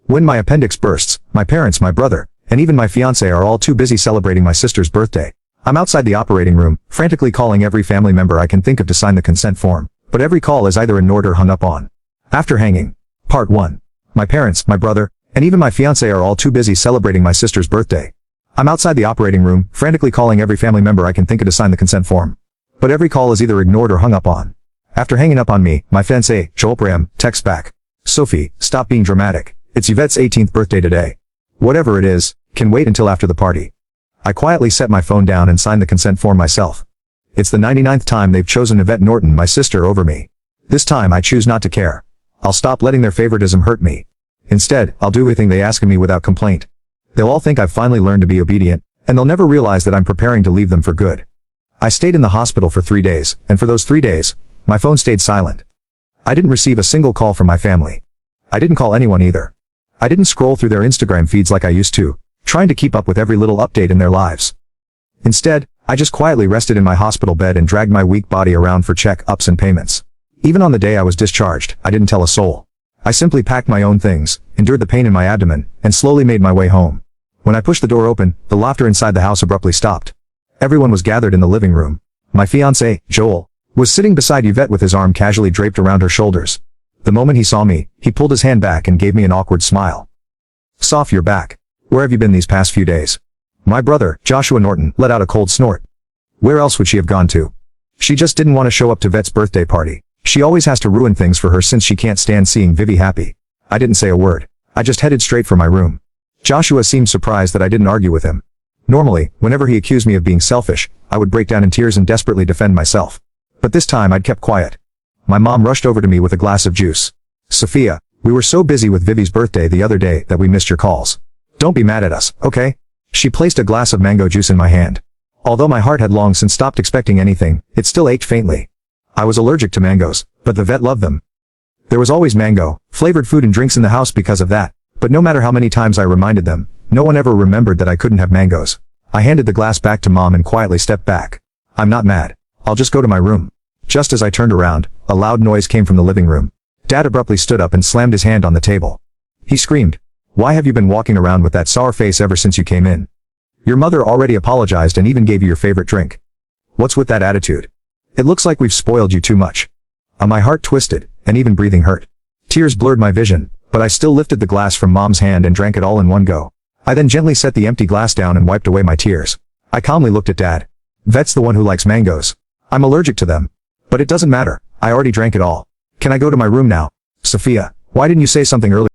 When my appendix bursts, my parents, my brother, and even my fiancé are all too busy celebrating my sister's birthday. I'm outside the operating room, frantically calling every family member I can think of to sign the consent form, but every call is either ignored or hung up on. After hanging. Part 1. My parents, my brother, and even my fiancé are all too busy celebrating my sister's birthday. I'm outside the operating room, frantically calling every family member I can think of to sign the consent form, but every call is either ignored or hung up on. After hanging up on me, my fiancé, Joel Bram, texts back. Sophie, stop being dramatic. It's Yvette's 18th birthday today. Whatever it is, can wait until after the party. I quietly set my phone down and signed the consent form myself. It's the 99th time they've chosen Yvette Norton, my sister, over me. This time I choose not to care. I'll stop letting their favoritism hurt me. Instead, I'll do everything they ask of me without complaint. They'll all think I've finally learned to be obedient, and they'll never realize that I'm preparing to leave them for good. I stayed in the hospital for 3 days, and for those 3 days, my phone stayed silent. I didn't receive a single call from my family. I didn't call anyone either. I didn't scroll through their Instagram feeds like I used to, trying to keep up with every little update in their lives. Instead, I just quietly rested in my hospital bed and dragged my weak body around for check-ups and payments. Even on the day I was discharged, I didn't tell a soul. I simply packed my own things, endured the pain in my abdomen, and slowly made my way home. When I pushed the door open, the laughter inside the house abruptly stopped. Everyone was gathered in the living room. My fiancé, Joel, was sitting beside Yvette with his arm casually draped around her shoulders. The moment he saw me, he pulled his hand back and gave me an awkward smile. "Soph, you're back. Where have you been these past few days?" My brother, Joshua Norton, let out a cold snort. Where else would she have gone to? She just didn't want to show up to Yvette's birthday party. She always has to ruin things for her since she can't stand seeing Vivi happy. I didn't say a word. I just headed straight for my room. Joshua seemed surprised that I didn't argue with him. Normally, whenever he accused me of being selfish, I would break down in tears and desperately defend myself. But this time I'd kept quiet. My mom rushed over to me with a glass of juice. "Sophia, we were so busy with Vivi's birthday the other day that we missed your calls. Don't be mad at us, okay?" She placed a glass of mango juice in my hand. Although my heart had long since stopped expecting anything, it still ached faintly. I was allergic to mangoes, but the vet loved them. There was always mango, flavored food and drinks in the house because of that, but no matter how many times I reminded them, no one ever remembered that I couldn't have mangoes. I handed the glass back to Mom and quietly stepped back. "I'm not mad. I'll just go to my room." Just as I turned around, a loud noise came from the living room. Dad abruptly stood up and slammed his hand on the table. He screamed, "Why have you been walking around with that sour face ever since you came in? Your mother already apologized and even gave you your favorite drink. What's with that attitude? It looks like we've spoiled you too much." My heart twisted, and even breathing hurt. Tears blurred my vision, but I still lifted the glass from Mom's hand and drank it all in one go. I then gently set the empty glass down and wiped away my tears. I calmly looked at Dad. "Vet's the one who likes mangoes. I'm allergic to them. But it doesn't matter, I already drank it all. Can I go to my room now?" "Sophia, why didn't you say something earlier?"